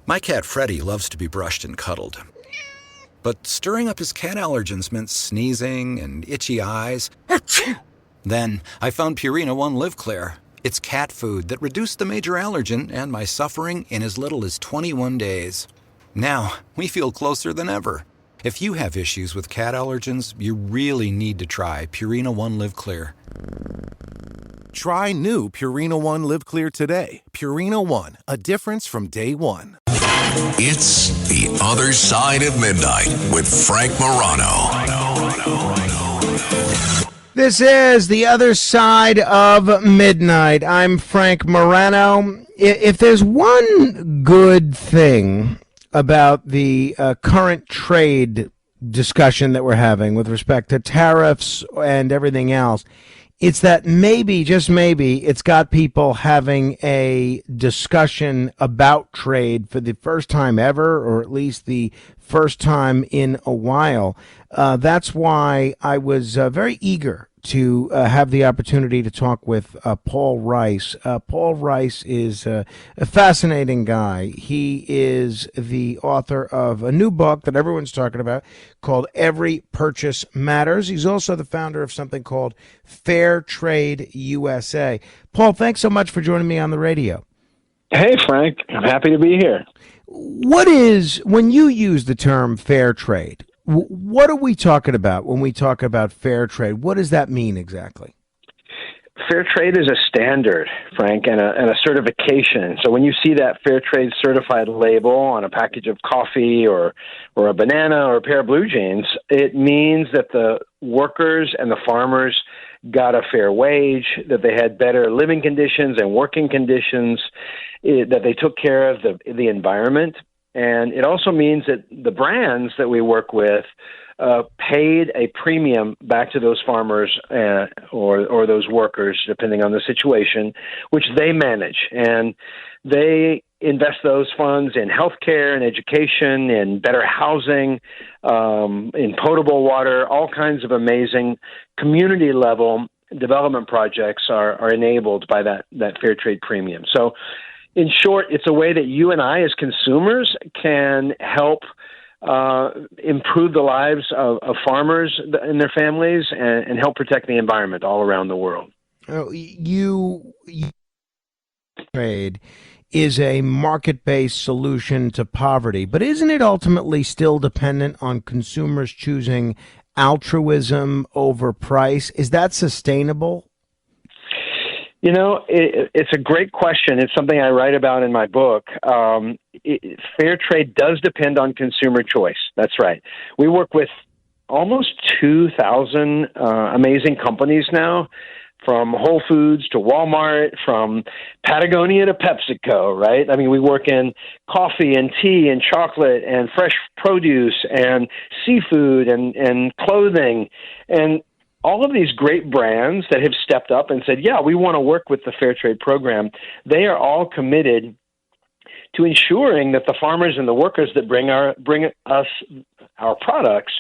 My cat Freddie loves to be brushed and cuddled. But stirring up his cat allergens meant sneezing and itchy eyes. Then I found Purina One Live Clear. It's cat food that reduced the major allergen and my suffering in as little as 21 days. Now, we feel closer than ever. If you have issues with cat allergens, you really need to try Purina One Live Clear. Try new Purina One Live Clear today. Purina One, a difference from day one. It's The Other Side of Midnight with Frank Morano. This is The Other Side of Midnight. I'm Frank Morano. If there's one good thing about the current trade discussion that we're having with respect to tariffs and everything else, it's that maybe, just maybe, it's got people having a discussion about trade for the first time ever, or at least the first time in a while. That's why I was very eager to have the opportunity to talk with Paul Rice. Paul Rice is a fascinating guy. He is the author of a new book that everyone's talking about called Every Purchase Matters. He's also the founder of something called Fair Trade USA. Paul, thanks so much for joining me on the radio. Hey, Frank. I'm happy to be here. What is, when you use the term fair trade, what are we talking about when we talk about fair trade? What does that mean exactly? Fair trade is a standard, Frank, and a certification. So when you see that fair trade certified label on a package of coffee or a banana or a pair of blue jeans, it means that the workers and the farmers got a fair wage, that they had better living conditions and working conditions, that they took care of the environment. And it also means that the brands that we work with paid a premium back to those farmers or those workers, depending on the situation, which they manage. And they invest those funds in healthcare and education, in better housing, in potable water. All kinds of amazing community-level development projects are enabled by that fair trade premium. So in short, it's a way that you and I as consumers can help improve the lives of farmers and their families and help protect the environment all around the world. You trade is a market-based solution to poverty, but isn't it ultimately still dependent on consumers choosing altruism over price? Is that sustainable? You know, it's a great question. It's something I write about in my book. Fair trade does depend on consumer choice. That's right. We work with almost 2,000 amazing companies now, from Whole Foods to Walmart, from Patagonia to PepsiCo, right? I mean, we work in coffee and tea and chocolate and fresh produce and seafood and clothing and all of these great brands that have stepped up and said, yeah, we want to work with the Fair Trade program. They are all committed to ensuring that the farmers and the workers that bring us our products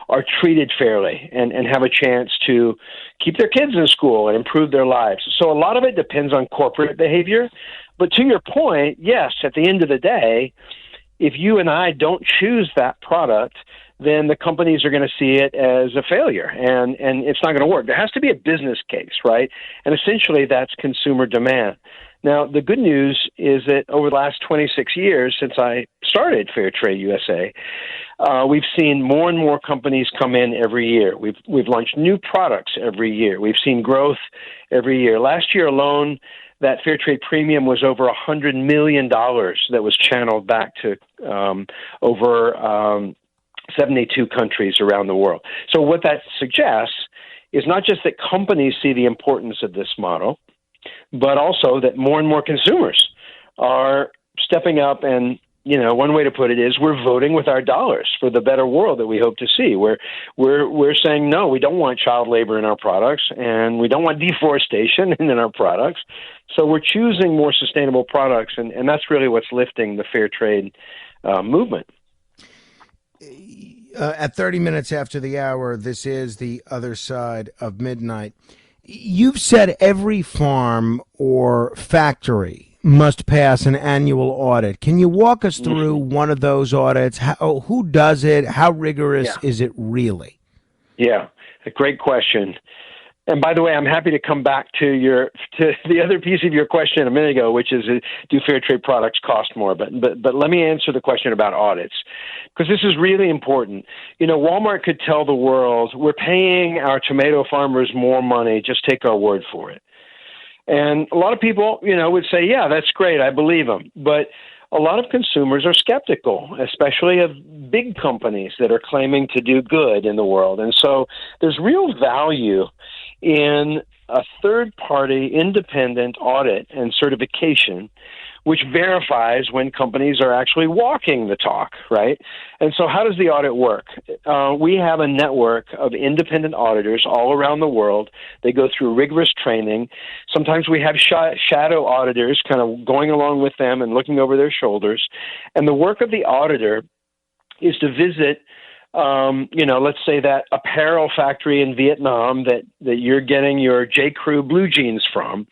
are treated fairly and have a chance to keep their kids in school and improve their lives. So a lot of it depends on corporate behavior. But to your point, yes, at the end of the day, if you and I don't choose that product, then the companies are going to see it as a failure, and it's not going to work. There has to be a business case, right? And essentially that's consumer demand. Now, the good news is that over the last 26 years since I started Fair Trade USA, we've seen more and more companies come in every year. We've launched new products every year. We've seen growth every year. Last year alone, that Fair Trade premium was over $100 million that was channeled back to over 72 countries around the world. So what that suggests is not just that companies see the importance of this model, but also that more and more consumers are stepping up. And, you know, one way to put it is we're voting with our dollars for the better world that we hope to see. We're saying, no, we don't want child labor in our products, and we don't want deforestation in our products. So we're choosing more sustainable products, and that's really what's lifting the fair trade movement. At 30 minutes after the hour, this is The Other Side of Midnight. You've said every farm or factory must pass an annual audit. Can you walk us through one of those audits? Who does it? How rigorous is it really? Yeah, a great question. And by the way, I'm happy to come back to the other piece of your question a minute ago, which is, do fair trade products cost more? But let me answer the question about audits, because this is really important. Walmart could tell the world, we're paying our tomato farmers more money, just take our word for it. And a lot of people, would say, yeah, that's great, I believe them. But a lot of consumers are skeptical, especially of big companies that are claiming to do good in the world. And so there's real value in a third-party independent audit and certification which verifies when companies are actually walking the talk, right? And so how does the audit work? We have a network of independent auditors all around the world. They go through rigorous training. Sometimes we have shadow auditors kind of going along with them and looking over their shoulders. And the work of the auditor is to visit let's say that apparel factory in Vietnam that you're getting your J. Crew blue jeans from.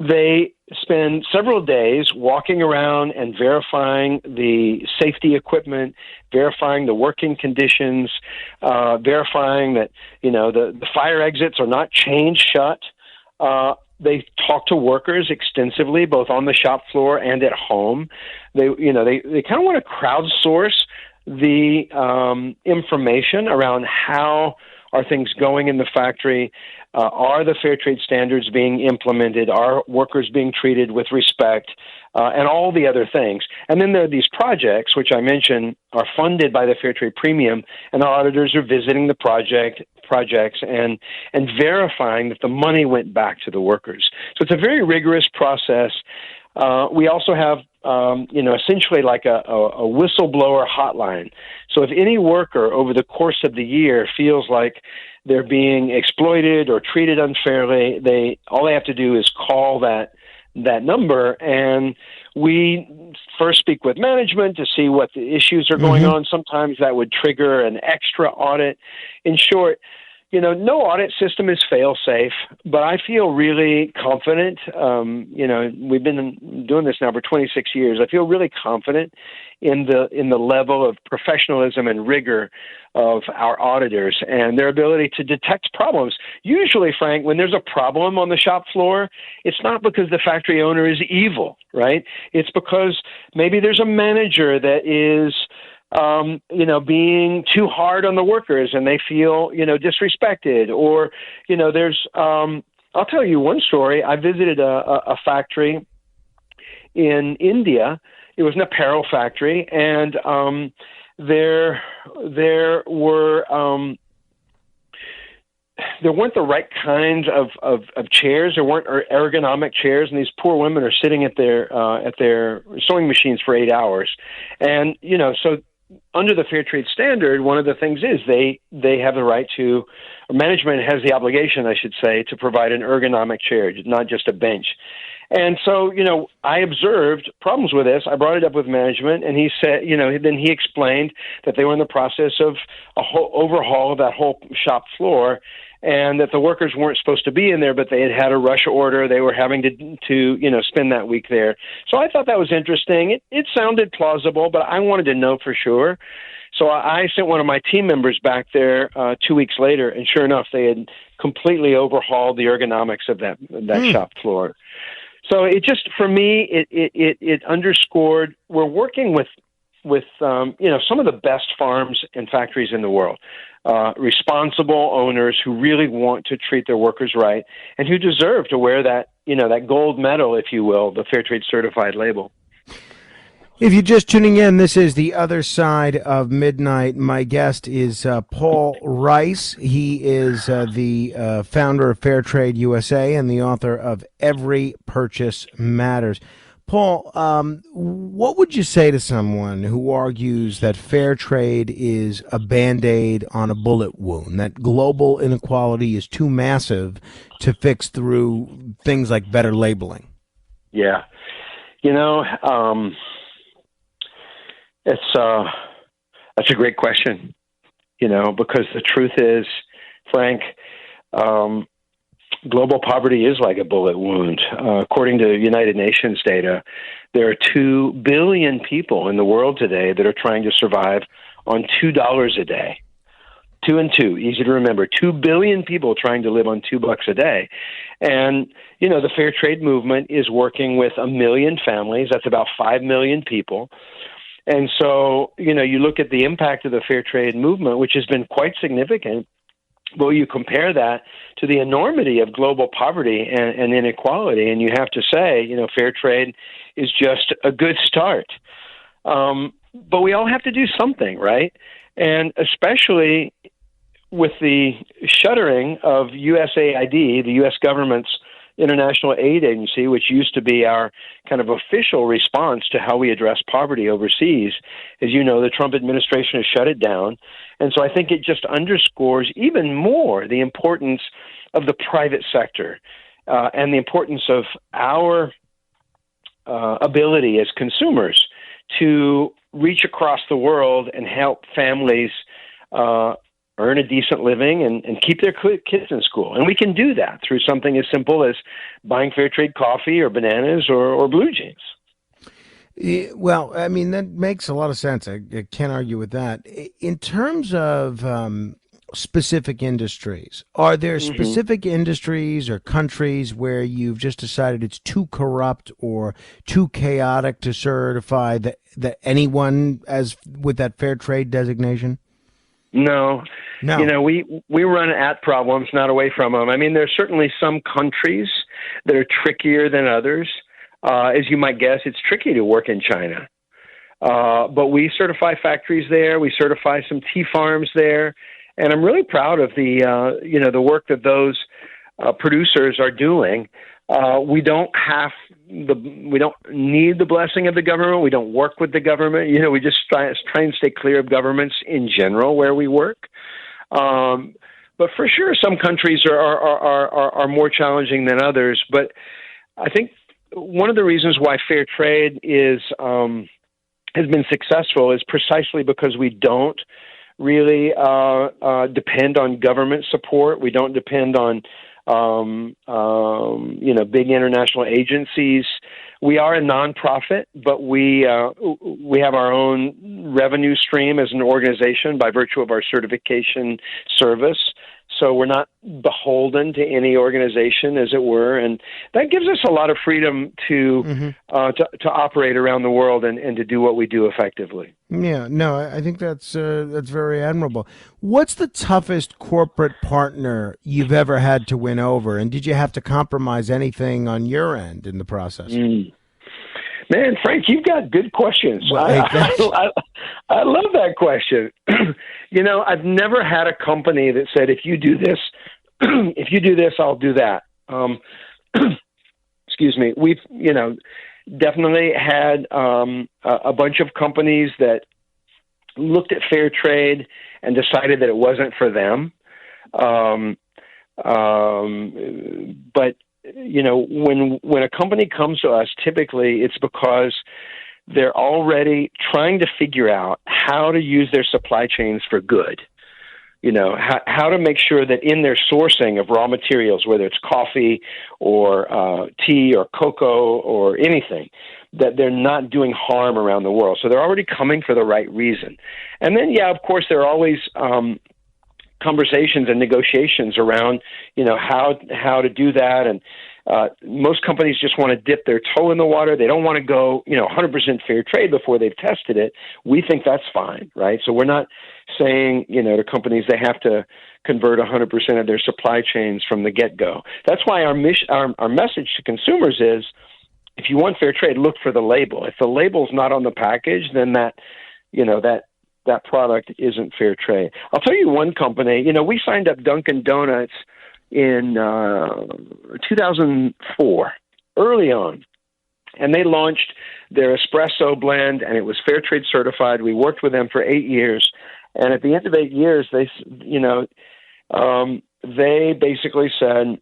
They spend several days walking around and verifying the safety equipment, verifying the working conditions, verifying that, the fire exits are not chained shut. They talk to workers extensively, both on the shop floor and at home. They kind of want to crowdsource the information around how are things going in the factory. Are the fair trade standards being implemented? Are workers being treated with respect? And all the other things. And then there are these projects, which I mentioned, are funded by the Fair Trade Premium, and our auditors are visiting the projects and verifying that the money went back to the workers. So it's a very rigorous process. We also have, essentially like a whistleblower hotline. So if any worker over the course of the year feels like they're being exploited or treated unfairly, all they have to do is call that number, and we first speak with management to see what the issues are going on. Sometimes that would trigger an extra audit. In short, no audit system is fail-safe, but I feel really confident. We've been doing this now for 26 years. I feel really confident in the level of professionalism and rigor of our auditors and their ability to detect problems. Usually, Frank, when there's a problem on the shop floor, it's not because the factory owner is evil, right? It's because maybe there's a manager that is being too hard on the workers and they feel, disrespected, or, there's, I'll tell you one story. I visited a factory in India. It was an apparel factory, and there weren't the right kinds of chairs. There weren't ergonomic chairs, and these poor women are sitting at their sewing machines for 8 hours. And, so under the fair trade standard, one of the things is they have the right to, or management has the obligation, I should say, to provide an ergonomic chair, not just a bench. And so, I observed problems with this. I brought it up with management, and he said, then he explained that they were in the process of a whole overhaul of that whole shop floor, and that the workers weren't supposed to be in there, but they had a rush order. They were having to spend that week there. So I thought that was interesting. It sounded plausible, but I wanted to know for sure. So I sent one of my team members back there 2 weeks later, and sure enough, they had completely overhauled the ergonomics of that shop floor. So it just, for me, it underscored we're working with some of the best farms and factories in the world, responsible owners who really want to treat their workers right and who deserve to wear that gold medal, if you will, the Fair Trade Certified label. If you're just tuning in, this is The Other Side of Midnight. My guest is Paul Rice. He is the founder of Fair Trade USA and the author of Every Purchase Matters. Paul, what would you say to someone who argues that fair trade is a Band-Aid on a bullet wound, that global inequality is too massive to fix through things like better labeling? Yeah. That's a great question, because the truth is, Frank, global poverty is like a bullet wound. According to United Nations data, there are 2 billion people in the world today that are trying to survive on $2 a day. 2 and 2, easy to remember. 2 billion people trying to live on $2 a day. And, the fair trade movement is working with 1 million families. That's about 5 million people. And so, you look at the impact of the fair trade movement, which has been quite significant. Well, you compare that to the enormity of global poverty and inequality, and you have to say, fair trade is just a good start. But we all have to do something, right? And especially with the shuttering of USAID, the U.S. government's international aid agency, which used to be our kind of official response to how we address poverty overseas. As you know, the Trump administration has shut it down. And so I think it just underscores even more the importance of the private sector and the importance of our ability as consumers to reach across the world and help families earn a decent living and keep their kids in school. And we can do that through something as simple as buying fair trade coffee or bananas or blue jeans. Well, I mean, that makes a lot of sense. I can't argue with that. In terms of specific industries, are there specific industries or countries where you've just decided it's too corrupt or too chaotic to certify that anyone as with that fair trade designation? No. We run at problems, not away from them. I mean, there's certainly some countries that are trickier than others. As you might guess, it's tricky to work in China. But we certify factories there. We certify some tea farms there. And I'm really proud of the work that those producers are doing. We don't need the blessing of the government. We don't work with the government. We just try and stay clear of governments in general where we work. But for sure, some countries are more challenging than others. But I think one of the reasons why fair trade has been successful is precisely because we don't really depend on government support. We don't depend on big international agencies. We are a nonprofit, but we have our own revenue stream as an organization by virtue of our certification service. So we're not beholden to any organization, as it were, and that gives us a lot of freedom to operate around the world and to do what we do effectively. Yeah, no, I think that's very admirable. What's the toughest corporate partner you've ever had to win over, and did you have to compromise anything on your end in the process? Man, Frank, you've got good questions. Well, I love that question. I've never had a company that said, if you do this, I'll do that. Excuse me. We've, definitely had a bunch of companies that looked at fair trade and decided that it wasn't for them. But when a company comes to us, typically it's because they're already trying to figure out how to use their supply chains for good. How to make sure that in their sourcing of raw materials, whether it's coffee or tea or cocoa or anything, that they're not doing harm around the world. So they're already coming for the right reason. And then, of course, there are always conversations and negotiations around, how to do that. And most companies just want to dip their toe in the water. They don't want to go, 100% fair trade before they've tested it. We think that's fine, right? So we're not saying, to companies they have to convert 100% of their supply chains from the get-go. That's why our message to consumers is, if you want fair trade, look for the label. If the label's not on the package, then that product isn't fair trade. I'll tell you one company, we signed up Dunkin' Donuts in 2004, early on, and they launched their espresso blend, and it was fair trade certified. We worked with them for 8 years, and at the end of 8 years, they basically said,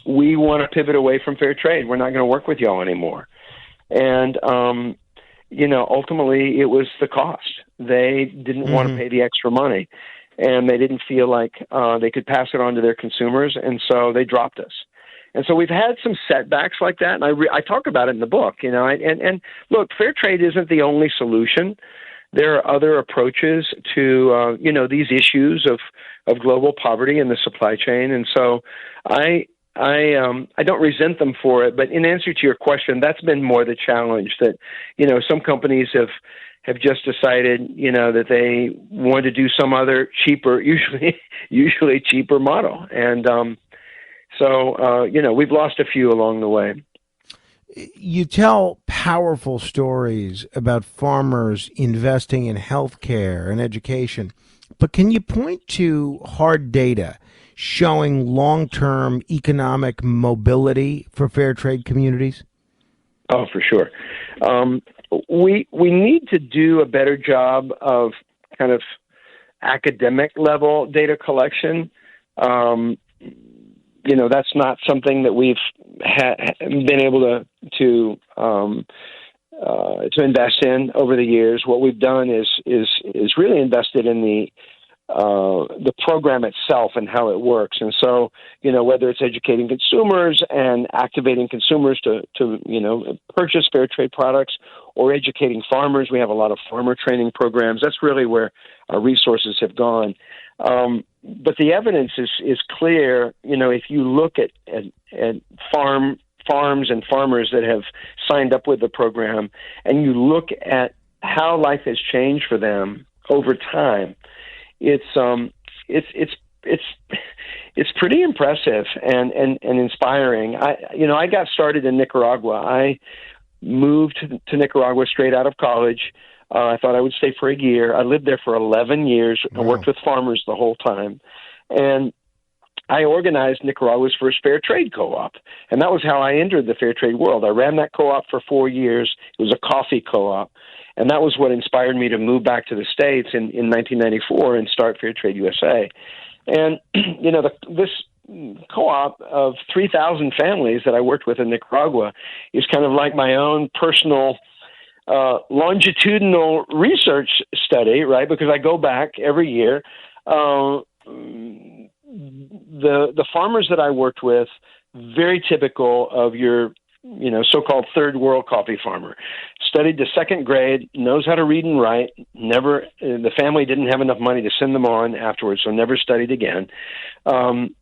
we want to pivot away from fair trade. We're not going to work with y'all anymore. And ultimately it was the cost. They didn't want to pay the extra money. and they didn't feel like they could pass it on to their consumers, and so they dropped us. And so we've had some setbacks like that, and I talk about it in the book. And look, fair trade isn't the only solution. There are other approaches to these issues of global poverty in the supply chain, and so I don't resent them for it. But in answer to your question, that's been more the challenge, that some companies have just decided that they want to do some other cheaper, usually cheaper model, and so we've lost a few along the way. You tell powerful stories about farmers investing in healthcare and education, but can you point to hard data showing long-term economic mobility for fair trade communities? Oh, for sure. We need to do a better job of kind of academic level data collection. That's not something that we've been able to invest in over the years. What we've done is really invested in the program itself and how it works. And so, whether it's educating consumers and activating consumers to purchase fair trade products, or educating farmers, we have a lot of farmer training programs. That's really where our resources have gone. But the evidence is clear. If you look at farms and farmers that have signed up with the program, and you look at how life has changed for them over time, it's pretty impressive and inspiring. I got started in Nicaragua. I moved to Nicaragua straight out of college. I thought I would stay for a year. I lived there for 11 years. Wow. I worked with farmers the whole time. And I organized Nicaragua's first fair trade co-op. And that was how I entered the fair trade world. I ran that co-op for 4 years. It was a coffee co-op. And that was what inspired me to move back to the States in 1994 and start Fair Trade USA. And, this co-op of 3,000 families that I worked with in Nicaragua is kind of like my own personal longitudinal research study, right? Because I go back every year. The farmers that I worked with, very typical of your so-called third world coffee farmer. Studied to second grade, knows how to read and write. Never, the family didn't have enough money to send them on afterwards, so never studied again.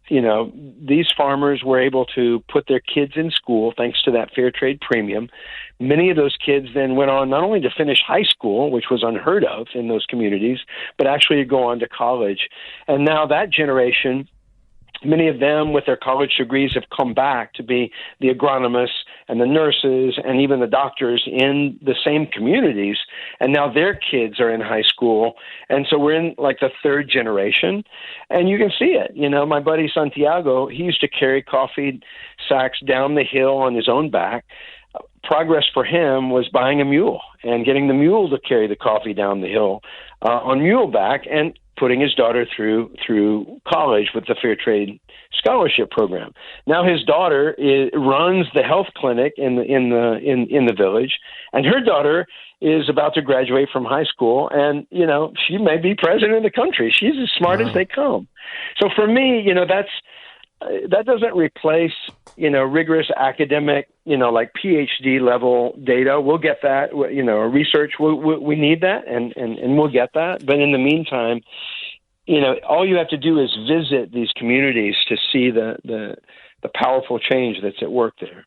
These farmers were able to put their kids in school thanks to that fair trade premium. Many of those kids then went on not only to finish high school, which was unheard of in those communities, but actually to go on to college. And now that generation, many of them with their college degrees have come back to be the agronomists and the nurses and even the doctors in the same communities. And now their kids are in high school. And so we're in like the third generation. And you can see it. My buddy Santiago, he used to carry coffee sacks down the hill on his own back. Progress for him was buying a mule and getting the mule to carry the coffee down the hill on muleback, and putting his daughter through college with the Fair Trade Scholarship Program. Now his daughter runs the health clinic in the village, and her daughter is about to graduate from high school, and she may be president of the country. She's as smart as they come. So for me, that doesn't replace rigorous academic like PhD level data. We'll get that. Research. We need that, and we'll get that. But in the meantime, all you have to do is visit these communities to see the powerful change that's at work there.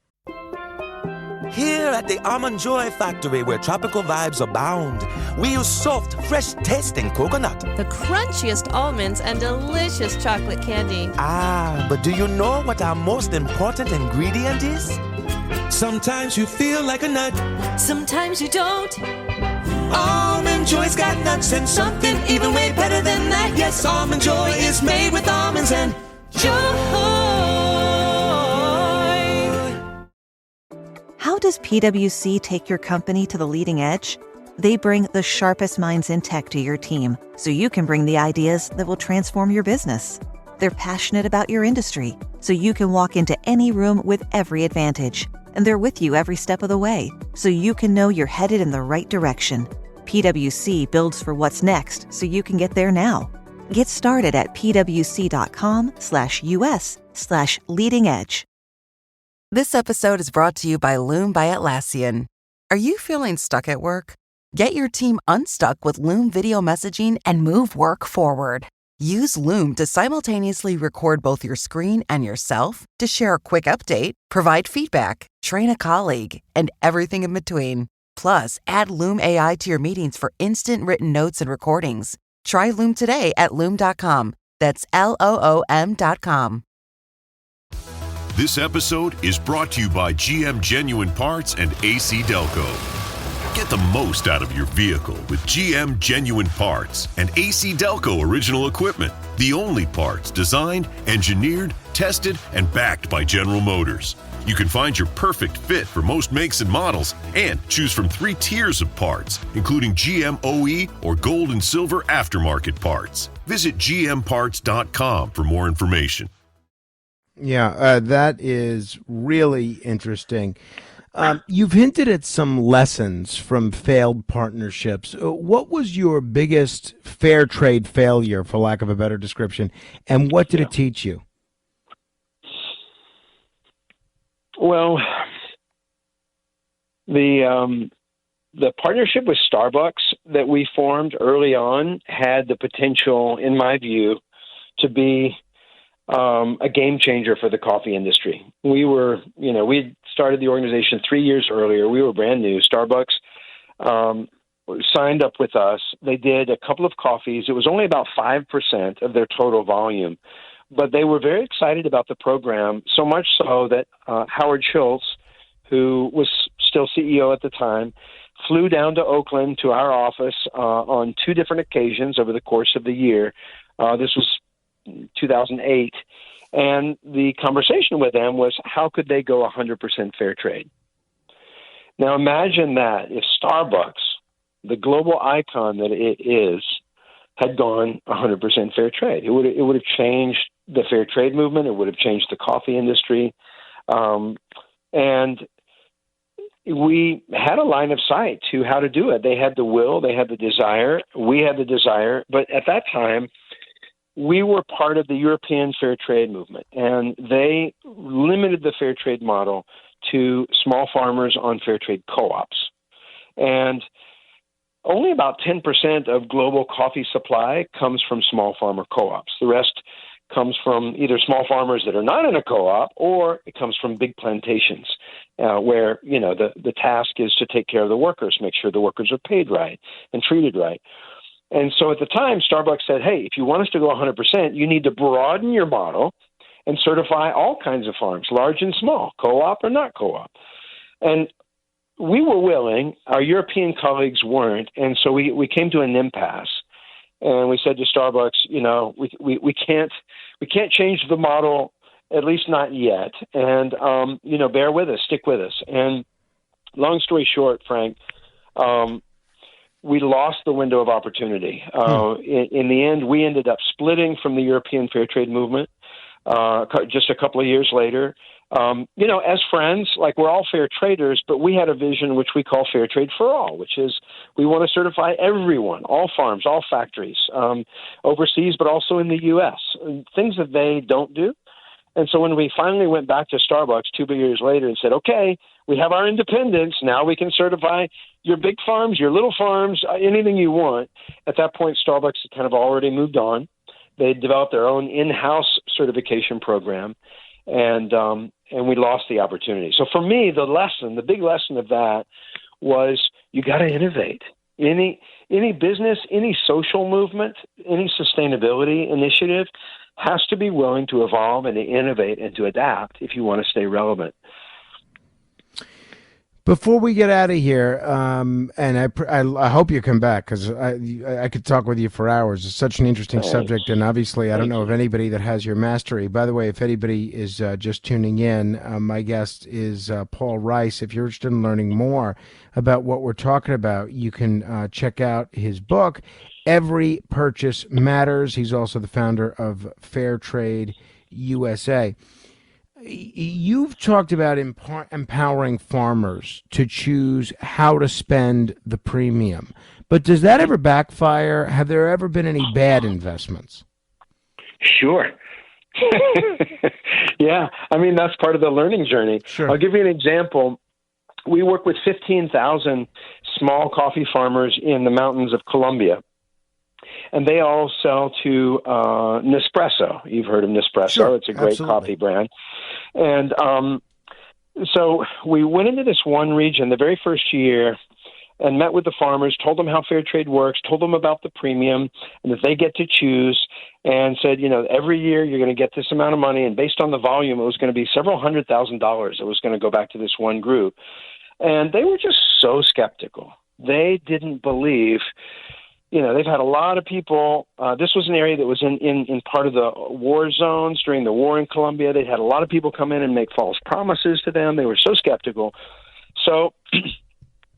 Here at the Almond Joy Factory, where tropical vibes abound, we use soft, fresh-tasting coconut. The crunchiest almonds and delicious chocolate candy. Ah, but do you know what our most important ingredient is? Sometimes you feel like a nut. Sometimes you don't. Almond Joy's got nuts and something even way better than that. Yes, Almond Joy is made with almonds and joy. How does PwC take your company to the leading edge? They bring the sharpest minds in tech to your team, so you can bring the ideas that will transform your business. They're passionate about your industry, so you can walk into any room with every advantage. And they're with you every step of the way, so you can know you're headed in the right direction. PwC builds for what's next, so you can get there now. Get started at pwc.com/us/leading edge. This episode is brought to you by Loom by Atlassian. Are you feeling stuck at work? Get your team unstuck with Loom video messaging and move work forward. Use Loom to simultaneously record both your screen and yourself to share a quick update, provide feedback, train a colleague, and everything in between. Plus, add Loom AI to your meetings for instant written notes and recordings. Try Loom today at Loom.com. That's LOOM.com. This episode is brought to you by GM Genuine Parts and AC Delco. Get the most out of your vehicle with GM Genuine Parts and AC Delco original equipment. The only parts designed, engineered, tested, and backed by General Motors. You can find your perfect fit for most makes and models and choose from 3 tiers of parts, including GM OE or gold and silver aftermarket parts. Visit gmparts.com for more information. Yeah, that is really interesting. You've hinted at some lessons from failed partnerships. What was your biggest fair trade failure, for lack of a better description, and what did it teach you? Well, the partnership with Starbucks that we formed early on had the potential, in my view, to be a game changer for the coffee industry. We had started the organization 3 years earlier. We were brand new. Starbucks signed up with us. They did a couple of coffees. It was only about 5% of their total volume, but they were very excited about the program, so much so that Howard Schultz, who was still CEO at the time, flew down to Oakland to our office on 2 different occasions over the course of the year. This was 2008, and the conversation with them was, how could they go 100% fair trade? Now imagine that if Starbucks, the global icon that it is, had gone 100% fair trade. It would have changed the fair trade movement. It would have changed the coffee industry, and we had a line of sight to how to do it. They had the will, they had the desire, we had the desire, but at that time, we were part of the European fair trade movement, and they limited the fair trade model to small farmers on fair trade co-ops. And only about 10% of global coffee supply comes from small farmer co-ops. The rest comes from either small farmers that are not in a co-op, or it comes from big plantations where, the task is to take care of the workers, make sure the workers are paid right and treated right. And so at the time, Starbucks said, hey, if you want us to go 100%, you need to broaden your model and certify all kinds of farms, large and small, co-op or not co-op. And we were willing, our European colleagues weren't, and so we came to an impasse. And we said to Starbucks, we can't change the model, at least not yet. And, bear with us, stick with us. And long story short, Frank, we lost the window of opportunity. In the end, we ended up splitting from the European fair trade movement just a couple of years later. As friends, like, we're all fair traders, but we had a vision which we call fair trade for all, which is we want to certify everyone, all farms, all factories, overseas, but also in the U.S., things that they don't do. And so when we finally went back to Starbucks 2 years later and said, okay, we have our independence, now we can certify your big farms, your little farms, anything you want. At that point, Starbucks had kind of already moved on. They developed their own in-house certification program, and we lost the opportunity. So for me, the big lesson of that was you got to innovate. Any business, any social movement, any sustainability initiative has to be willing to evolve and to innovate and to adapt if you want to stay relevant. Before we get out of here, and I hope you come back, because I could talk with you for hours. It's such an interesting subject, and obviously I don't know of anybody that has your mastery. By the way, if anybody is just tuning in, my guest is Paul Rice. If you're interested in learning more about what we're talking about, you can check out his book, Every Purchase Matters. He's also the founder of Fair Trade USA. You've talked about empowering farmers to choose how to spend the premium. But does that ever backfire? Have there ever been any bad investments? Sure. Yeah. I mean, that's part of the learning journey. Sure. I'll give you an example. We work with 15,000 small coffee farmers in the mountains of Colombia. And they all sell to Nespresso. You've heard of Nespresso. Sure, it's a great absolutely. coffee brand. And so we went into this one region the very first year and met with the farmers, told them how fair trade works, told them about the premium and that they get to choose, and said, every year you're going to get this amount of money. And based on the volume, it was going to be several $100,000. It was going to go back to this one group. And they were just so skeptical. They didn't believe. They've had a lot of people. This was an area that was in part of the war zones during the war in Colombia. They'd had a lot of people come in and make false promises to them. They were so skeptical. So,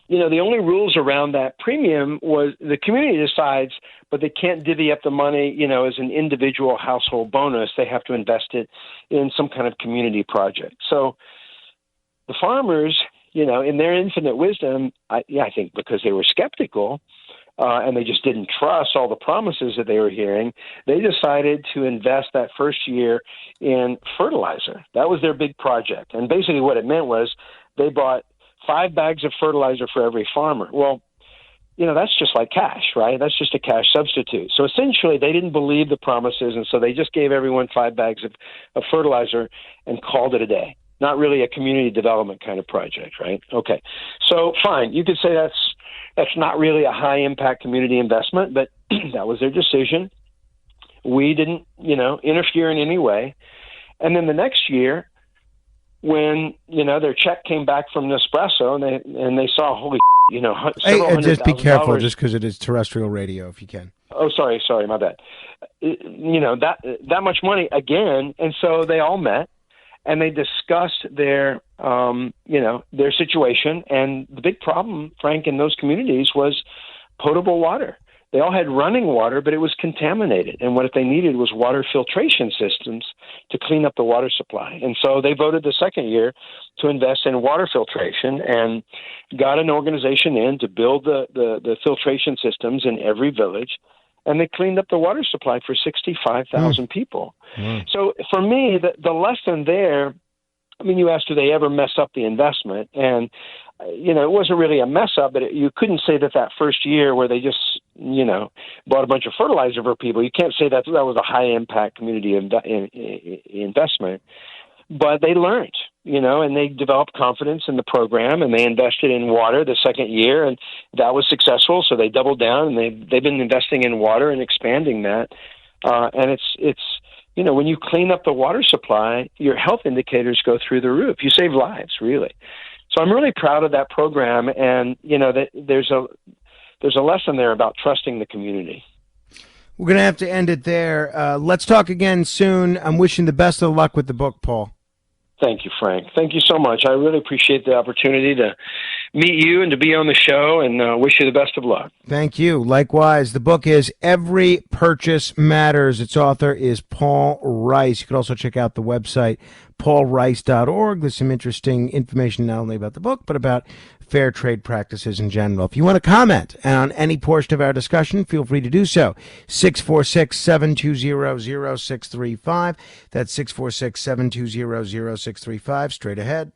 the only rules around that premium was the community decides, but they can't divvy up the money, as an individual household bonus. They have to invest it in some kind of community project. So the farmers, in their infinite wisdom, I think because they were skeptical, and they just didn't trust all the promises that they were hearing, they decided to invest that first year in fertilizer. That was their big project. And basically what it meant was they bought 5 bags of fertilizer for every farmer. Well, that's just like cash, right? That's just a cash substitute. So essentially they didn't believe the promises, and so they just gave everyone 5 bags of fertilizer and called it a day. Not really a community development kind of project, right? Okay. So fine. You could say that's not really a high-impact community investment, but that was their decision. We didn't, interfere in any way. And then the next year, when, their check came back from Nespresso and they saw, holy Hey, just be careful, just because it is terrestrial radio, if you can. Oh, sorry, my bad. That much money again. And so they all met. And they discussed their situation. And the big problem, Frank, in those communities was potable water. They all had running water, but it was contaminated. And what they needed was water filtration systems to clean up the water supply. And so they voted the second year to invest in water filtration and got an organization in to build the filtration systems in every village. And they cleaned up the water supply for 65,000 people. So for me, the lesson there, you asked, do they ever mess up the investment? And, it wasn't really a mess up, but you couldn't say that first year where they just, bought a bunch of fertilizer for people, you can't say that was a high-impact community investment. But they learned, and they developed confidence in the program, and they invested in water the second year, and that was successful. So they doubled down, and they've been investing in water and expanding that. And it's when you clean up the water supply, your health indicators go through the roof. You save lives, really. So I'm really proud of that program, and that there's a lesson there about trusting the community. We're going to have to end it there. Let's talk again soon. I'm wishing the best of luck with the book, Paul. Thank you, Frank. Thank you so much. I really appreciate the opportunity to meet you and to be on the show, and wish you the best of luck. Thank you. Likewise. The book is Every Purchase Matters. Its author is Paul Rice. You can also check out the website, paulrice.org. There's some interesting information not only about the book, but about fair trade practices in general. If you want to comment on any portion of our discussion, feel free to do so. 646-720-0635. That's 646-720-0635. Straight ahead.